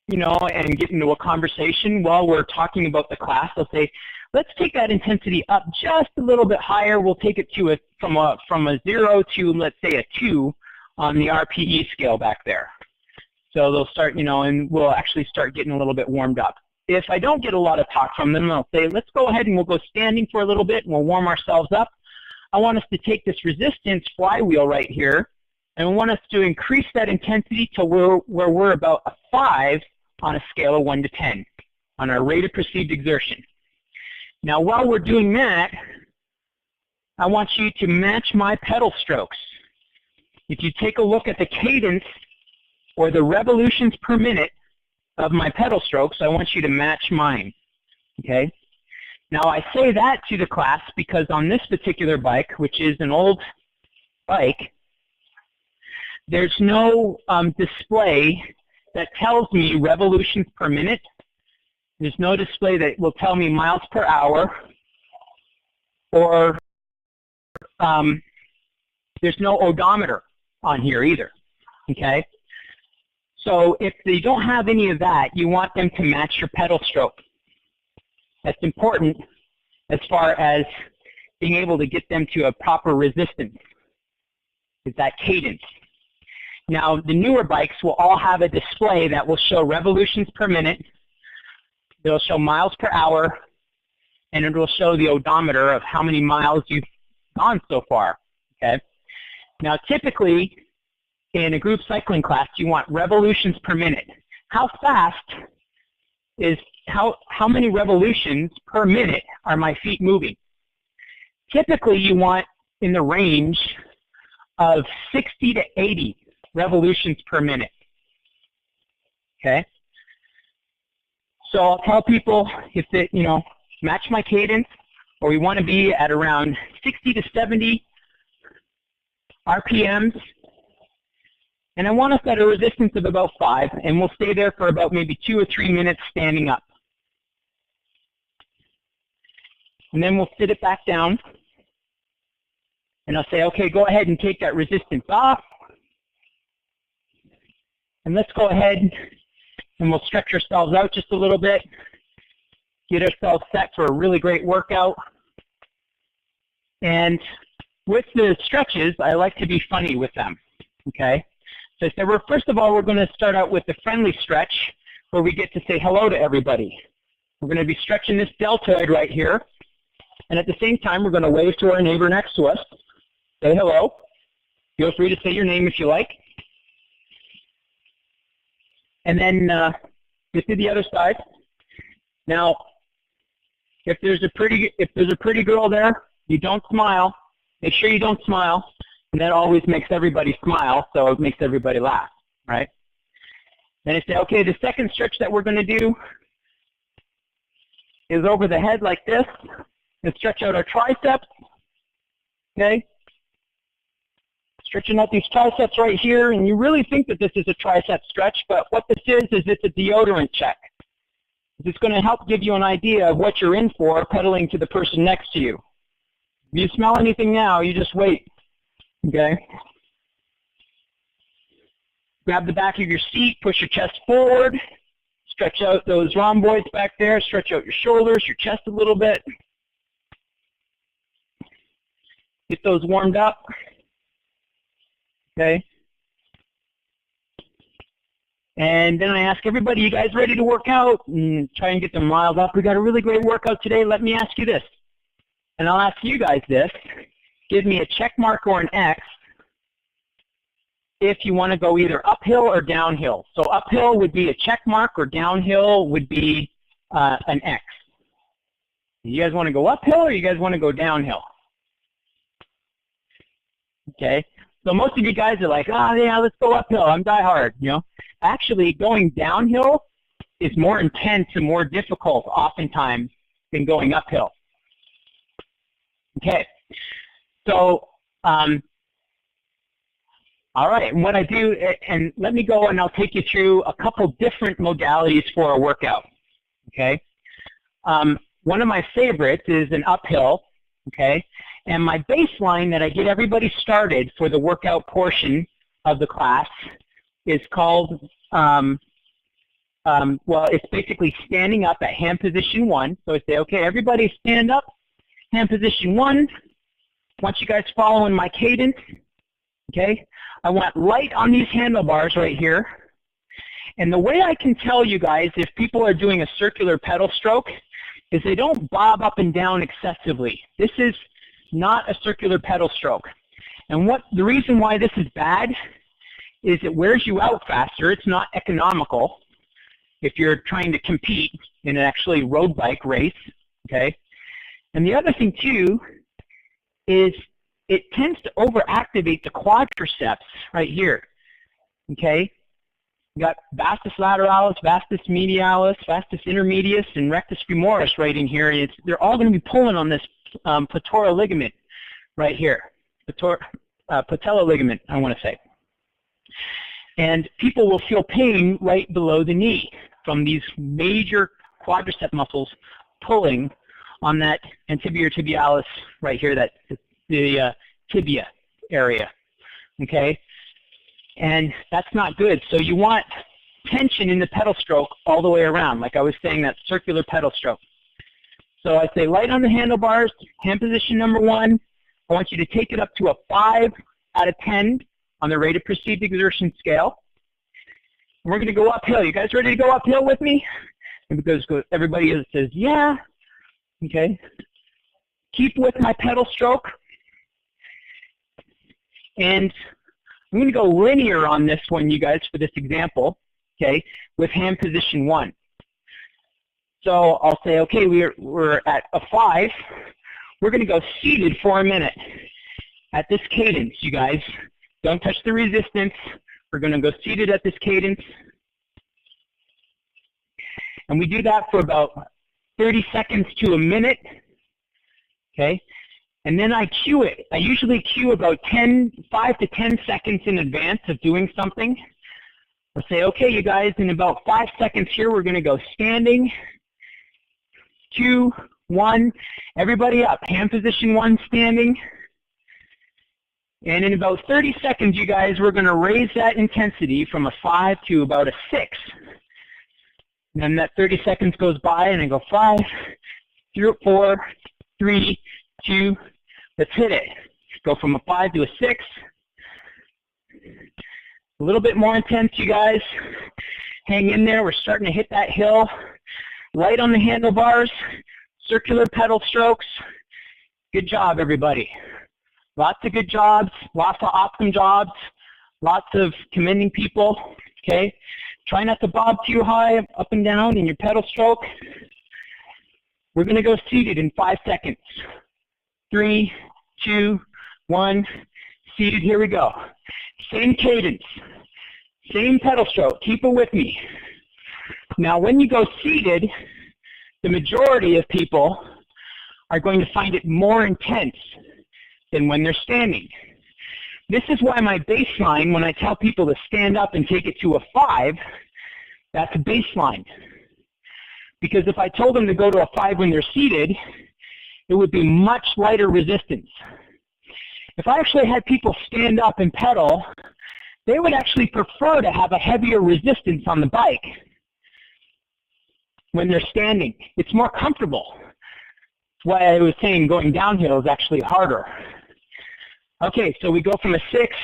you know, and get into a conversation while we're talking about the class, I'll say, let's take that intensity up just a little bit higher. We'll take it to from a 0 to, let's say, a 2 on the RPE scale back there. So they'll start, you know, and we'll actually start getting a little bit warmed up. If I don't get a lot of talk from them, I'll say, let's go ahead and we'll go standing for a little bit and we'll warm ourselves up. I want us to take this resistance flywheel right here, and I want us to increase that intensity to where we're about a 5 on a scale of 1 to 10 on our rate of perceived exertion. Now, while we're doing that, I want you to match my pedal strokes. If you take a look at the cadence or the revolutions per minute of my pedal strokes, I want you to match mine, okay? Now, I say that to the class because on this particular bike, which is an old bike, there's no display that tells me revolutions per minute. There's no display that will tell me miles per hour, or there's no odometer on here either, okay? So if they don't have any of that, you want them to match your pedal stroke. That's important as far as being able to get them to a proper resistance, is that cadence. Now, the newer bikes will all have a display that will show revolutions per minute, it'll show miles per hour, and it will show the odometer of how many miles you've gone so far, okay? Now, typically, in a group cycling class, you want revolutions per minute. How fast is, how many revolutions per minute are my feet moving? Typically, you want in the range of 60 to 80 revolutions per minute, okay? So I'll tell people if they, you know, match my cadence, or we want to be at around 60 to 70 RPMs, and I want us at a resistance of about 5, and we'll stay there for about maybe 2 or 3 minutes standing up. And then we'll sit it back down, and I'll say, okay, go ahead and take that resistance off, and let's go ahead and we'll stretch ourselves out just a little bit, get ourselves set for a really great workout. And with the stretches, I like to be funny with them, okay? So I said, well, first of all, we're going to start out with the friendly stretch where we get to say hello to everybody. We're going to be stretching this deltoid right here. And at the same time, we're going to wave to our neighbor next to us, say hello. Feel free to say your name if you like. And then get to the other side. Now, if there's a pretty girl there, you don't smile. Make sure you don't smile, and that always makes everybody smile, so it makes everybody laugh, right? Then I say, okay, the second stretch that we're going to do is over the head like this, and stretch out our triceps, okay? Stretching out these triceps right here, and you really think that this is a tricep stretch, but what this is it's a deodorant check. It's going to help give you an idea of what you're in for pedaling to the person next to you. If you smell anything now, you just wait, okay? Grab the back of your seat, push your chest forward, stretch out those rhomboids back there, stretch out your shoulders, your chest a little bit. Get those warmed up, okay? And then I ask everybody, you guys ready to work out? And try and get them riled up. We got a really great workout today. Let me ask you this. And I'll ask you guys this. Give me a check mark or an X if you want to go either uphill or downhill. So uphill would be a check mark, or downhill would be an X. You guys want to go uphill, or you guys want to go downhill? Okay. So most of you guys are like, oh, yeah, let's go uphill. I'm diehard, you know. Actually, going downhill is more intense and more difficult oftentimes than going uphill. Okay. So, all right. And what I do, and let me go and I'll take you through a couple different modalities for a workout. Okay. One of my favorites is an uphill. Okay. And my baseline that I get everybody started for the workout portion of the class is called a well, it's basically standing up at hand position 1. So I say, okay, everybody stand up, hand position 1. I want you guys following my cadence, okay? I want light on these handlebars right here. And the way I can tell you guys if people are doing a circular pedal stroke is they don't bob up and down excessively. This is not a circular pedal stroke. And the reason why this is bad is it wears you out faster. It's not economical if you're trying to compete in an actually road bike race, okay? And the other thing too is it tends to overactivate the quadriceps right here, okay? You got vastus lateralis, vastus medialis, vastus intermedius, and rectus femoris right in here. They're all going to be pulling on this patellar ligament right here, patella ligament, I want to say. And people will feel pain right below the knee from these major quadricep muscles pulling on that anterior tibialis right here, the tibia area, okay? And that's not good. So you want tension in the pedal stroke all the way around, like I was saying, that circular pedal stroke. So I say light on the handlebars, hand position number 1. I want you to take it up to a 5 out of 10 on the rate of perceived exertion scale. And we're going to go uphill. You guys ready to go uphill with me? And because everybody says, yeah. Okay. Keep with my pedal stroke. And I'm going to go linear on this one, you guys, for this example, okay, with hand position 1. So I'll say, okay, we're at a 5. We're going to go seated for a minute at this cadence, you guys. Don't touch the resistance. We're going to go seated at this cadence. And we do that for about 30 seconds to a minute, okay? And then I cue it. I usually cue about 5 to 10 seconds in advance of doing something. I'll say, okay, you guys, in about 5 seconds here, we're going to go standing. 2, 1, everybody up. Hand position 1, standing. And in about 30 seconds, you guys, we're going to raise that intensity from a 5 to about a 6. And then that 30 seconds goes by, and I go 5, 4, 3, 2, let's hit it. Go from a 5 to a 6. A little bit more intense, you guys. Hang in there. We're starting to hit that hill. Light on the handlebars. Circular pedal strokes. Good job, everybody. Lots of good jobs. Lots of awesome jobs. Lots of commending people. Okay. Try not to bob too high up and down in your pedal stroke. We're going to go seated in 5 seconds. 3, 2, 1, seated, here we go. Same cadence, same pedal stroke, keep it with me. Now when you go seated, the majority of people are going to find it more intense than when they're standing. This is why my baseline, when I tell people to stand up and take it to a 5, that's a baseline. Because if I told them to go to a 5 when they're seated, it would be much lighter resistance. If I actually had people stand up and pedal, they would actually prefer to have a heavier resistance on the bike when they're standing. It's more comfortable. That's why I was saying going downhill is actually harder. Okay, so we go from a 6,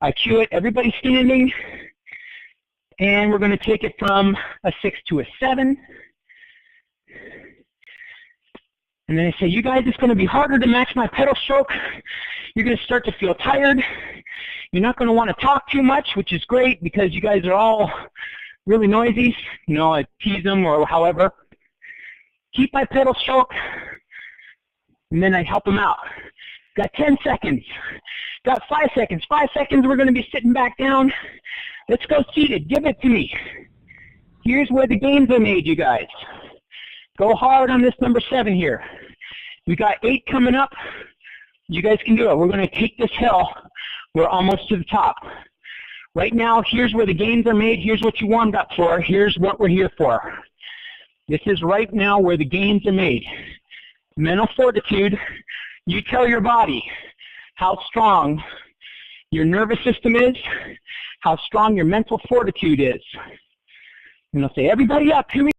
I cue it, everybody standing, and we're going to take it from a 6 to a 7. And then I say, you guys, it's going to be harder to match my pedal stroke. You're going to start to feel tired. You're not going to want to talk too much, which is great because you guys are all really noisy. You know, I tease them or however. Keep my pedal stroke, and then I help them out. Got 10 seconds. Got 5 seconds. 5 seconds, we're going to be sitting back down. Let's go seated. Give it to me. Here's where the gains are made, you guys. Go hard on this number 7 here. We got 8 coming up. You guys can do it. We're going to take this hill. We're almost to the top. Right now, here's where the gains are made. Here's what you warmed up for. Here's what we're here for. This is right now where the gains are made. Mental fortitude. You tell your body how strong your nervous system is, how strong your mental fortitude is. And they'll say, everybody up, here we